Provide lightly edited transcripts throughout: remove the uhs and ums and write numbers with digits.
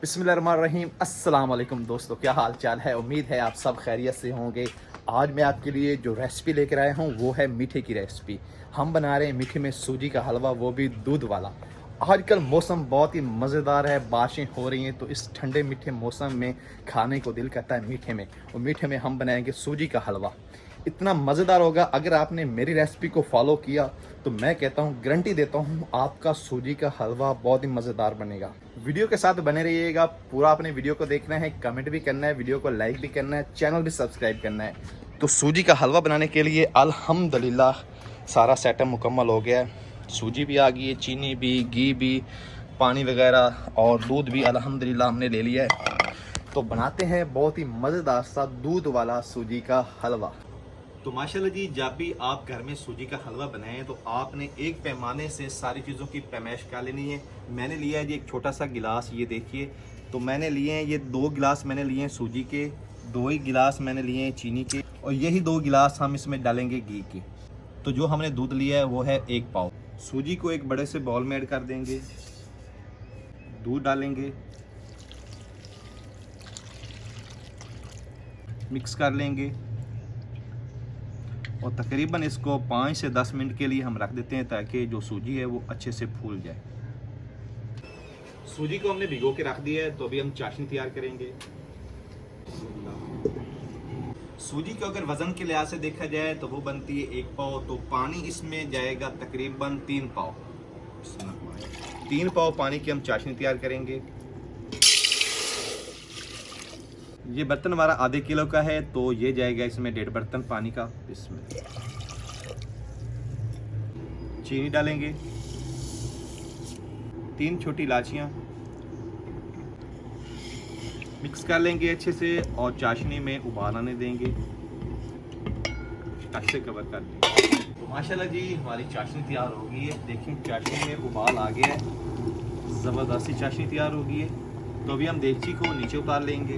बिस्मिल्लाहिर्रहमानिर्रहीम। अस्सलाम वालेकुम दोस्तों, क्या हाल चाल है। उम्मीद है आप सब खैरियत से होंगे। आज मैं आपके लिए जो रेसिपी लेकर आया हूँ वो है मीठे की रेसिपी। हम बना रहे हैं मीठे में सूजी का हलवा, वो भी दूध वाला। आजकल मौसम बहुत ही मज़ेदार है, बारिशें हो रही हैं, तो इस ठंडे मीठे मौसम में खाने को दिल करता है मीठे में। और मीठे में हम बनाएंगे सूजी का हलवा। इतना मज़ेदार होगा। अगर आपने मेरी रेसिपी को फॉलो किया तो मैं कहता हूँ, गारंटी देता हूँ, आपका सूजी का हलवा बहुत ही मज़ेदार बनेगा। वीडियो के साथ बने रहिएगा, पूरा अपने वीडियो को देखना है, कमेंट भी करना है, वीडियो को लाइक भी करना है, चैनल भी सब्सक्राइब करना है। तो सूजी का हलवा बनाने के लिए अल्हम्दुलिल्लाह सारा सेटअप मुकम्मल हो गया है। सूजी भी आ गई है, चीनी भी, घी भी, पानी वगैरह और दूध भी अल्हम्दुलिल्लाह हमने ले लिया है। तो बनाते हैं बहुत ही मज़ेदार सा दूध वाला सूजी का हलवा। तो माशाल्लाह जी, जब भी आप घर में सूजी का हलवा बनाएं तो आपने एक पैमाने से सारी चीज़ों की पैमाइश कर लेनी है। मैंने लिया है जी एक छोटा सा गिलास, ये देखिए। तो मैंने लिए हैं ये 2 गिलास मैंने लिए हैं सूजी के, 2 ही गिलास मैंने लिए हैं चीनी के, और यही 2 गिलास हम इसमें डालेंगे घी के। तो जो हमने दूध लिया है वो है 1 पाव। सूजी को एक बड़े से बाउल में ऐड कर देंगे, दूध डालेंगे, मिक्स कर लेंगे और तकरीबन इसको 5 से 10 मिनट के लिए हम रख देते हैं ताकि जो सूजी है वो अच्छे से फूल जाए। सूजी को हमने भिगो के रख दिया है, तो अभी हम चाशनी तैयार करेंगे। सूजी को अगर वज़न के लिहाज से देखा जाए तो वो बनती है 1 पाव, तो पानी इसमें जाएगा तकरीबन 3 पाव। 3 पाव पानी की हम चाशनी तैयार करेंगे। ये बर्तन हमारा आधे किलो का है, तो ये जाएगा इसमें 1.5 बर्तन पानी का। इसमें चीनी डालेंगे, 3 छोटी इलायचियाँ, मिक्स कर लेंगे अच्छे से और चाशनी में उबाल आने देंगे। ढक से कवर कर देंगे। तो माशाल्लाह जी हमारी चाशनी तैयार हो गई है। देखिए चाशनी में उबाल आ गया है, ज़बरदस्ती चाशनी तैयार हो गई है। तो अभी हम देगची को नीचे उतार लेंगे।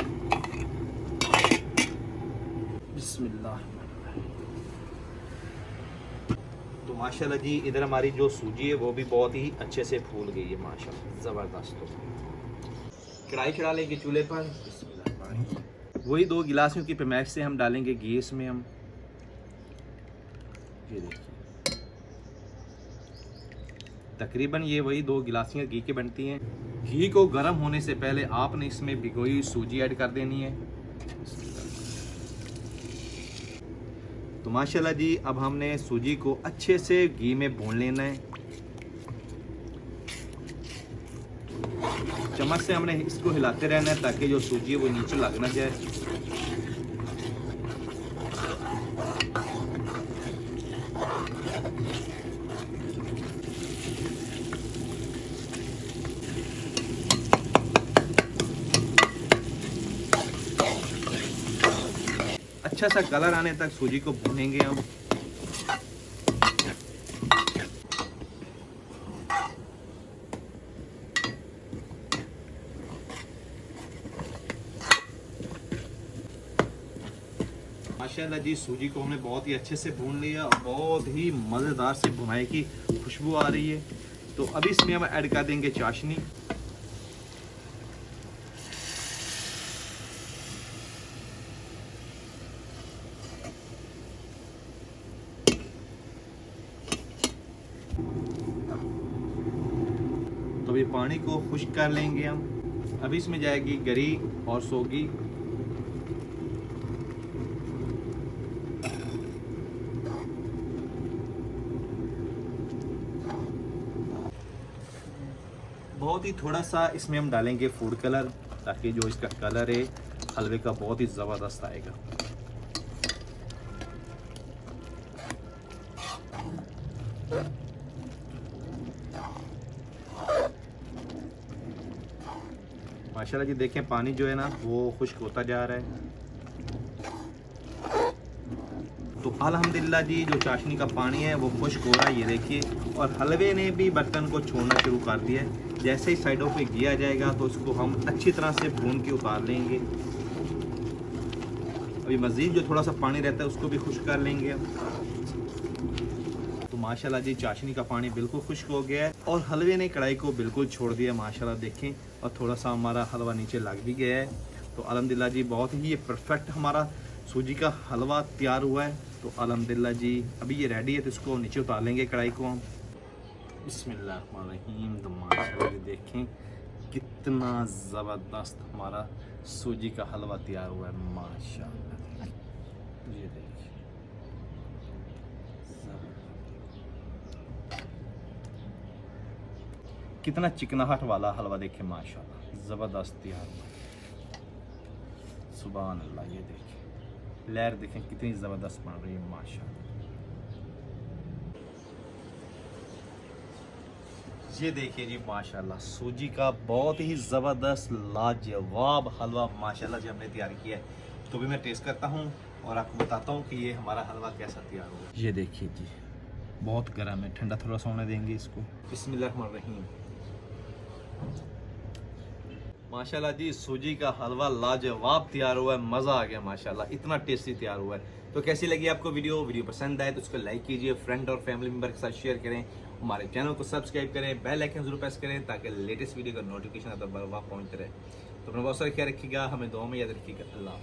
बिस्मिल्लाह। तो माशाल्लाह जी इधर हमारी जो सूजी है वो भी बहुत ही अच्छे से फूल गई है माशाल्लाह, ज़बरदस्त। तो कढ़ाई चढ़ा लेंगे चूल्हे पर। वही 2 गिलासों की पैमाइश से हम डालेंगे घी इसमें। हम ये देखिए तकरीबन ये वही 2 गिलासियाँ घी की बनती हैं। घी को गर्म होने से पहले आपने इसमें भिगोई हुई सूजी ऐड कर देनी है। तो माशाल्लाह जी अब हमने सूजी को अच्छे से घी में भून लेना है। चम्मच से हमने इसको हिलाते रहना है ताकि जो सूजी है वो नीचे लग ना जाए। अच्छा सा कलर आने तक सूजी को भूनेंगे हम। माशाल्लाह जी सूजी को हमने बहुत ही अच्छे से भून लिया और बहुत ही मज़ेदार से भुनाई की खुशबू आ रही है। तो अभी इसमें हम ऐड कर देंगे चाशनी। तो अभी पानी को खुश्क कर लेंगे हम। अभी इसमें जाएगी गरी और सोगी। बहुत ही थोड़ा सा इसमें हम डालेंगे फूड कलर ताकि जो इसका कलर है हलवे का बहुत ही ज़बरदस्त आएगा। माशाल्लाह जी देखें पानी जो है ना वो खुश्क होता जा रहा है। तो अल्हम्दुलिल्लाह जी जो चाशनी का पानी है वो खुश्क हो रहा है, ये देखिए। और हलवे ने भी बर्तन को छोड़ना शुरू कर दिया है। जैसे ही साइडों पे घी आ जाएगा तो इसको हम अच्छी तरह से भून के उतार लेंगे। अभी मज़ीद जो थोड़ा सा पानी रहता है उसको भी खुश्क कर लेंगे हम। तो माशाल्लाह जी चाशनी का पानी बिल्कुल खुश्क हो गया है और हलवे ने कढ़ाई को बिल्कुल छोड़ दिया माशाल्लाह देखें। और थोड़ा सा हमारा हलवा नीचे लग भी गया है। तो अल्हम्दुलिल्लाह जी बहुत ही ये परफेक्ट हमारा सूजी का हलवा तैयार हुआ है। तो अल्हम्दुलिल्लाह जी अभी ये रेडी है, तो इसको नीचे उतार लेंगे कढ़ाई को हम। बिस्मिल्लाहिर्रहमानिर्रहीम। तो माशाल्लाह जी देखें कितना ज़बरदस्त हमारा सूजी का हलवा तैयार हुआ है माशाल्लाह। ये देखिए कितना चिकनाहट वाला हलवा देखें माशाल्लाह ज़बरदस्त तैयार हुआ है। सुभान अल्लाह। ये देखिए लहर देखें कितनी ज़बरदस्त बन रही है माशाल्लाह। ये देखिए जी माशाल्लाह सूजी का बहुत ही ज़बरदस्त लाजवाब हलवा माशाल्लाह जी हमने तैयार किया है। तो भी मैं टेस्ट करता हूँ और आपको बताता हूँ कि ये हमारा हलवा कैसा तैयार हुआ। ये देखिए जी बहुत गर्म है, ठंडा थोड़ा सा होने देंगे इसको। बिस्मिल्लाहिर्रहमानिर्रहीम। माशाल्लाह जी सूजी का हलवा लाजवाब तैयार हुआ है, मज़ा आ गया माशाल्लाह, इतना टेस्टी तैयार हुआ है। तो कैसी लगी आपको वीडियो पसंद आए तो उसको लाइक कीजिए, फ्रेंड और फैमिली मेम्बर के साथ शेयर करें, हमारे चैनल को सब्सक्राइब करें, बेल आइकन जरूर प्रेस करें ताकि लेटेस्ट वीडियो का नोटिफिकेशन आता बर वक्त पहुँचते रहे। तो अपना बहुत सारा ख्याल रखिएगा, हमें दुआ में याद रखिएगा। अल्लाह।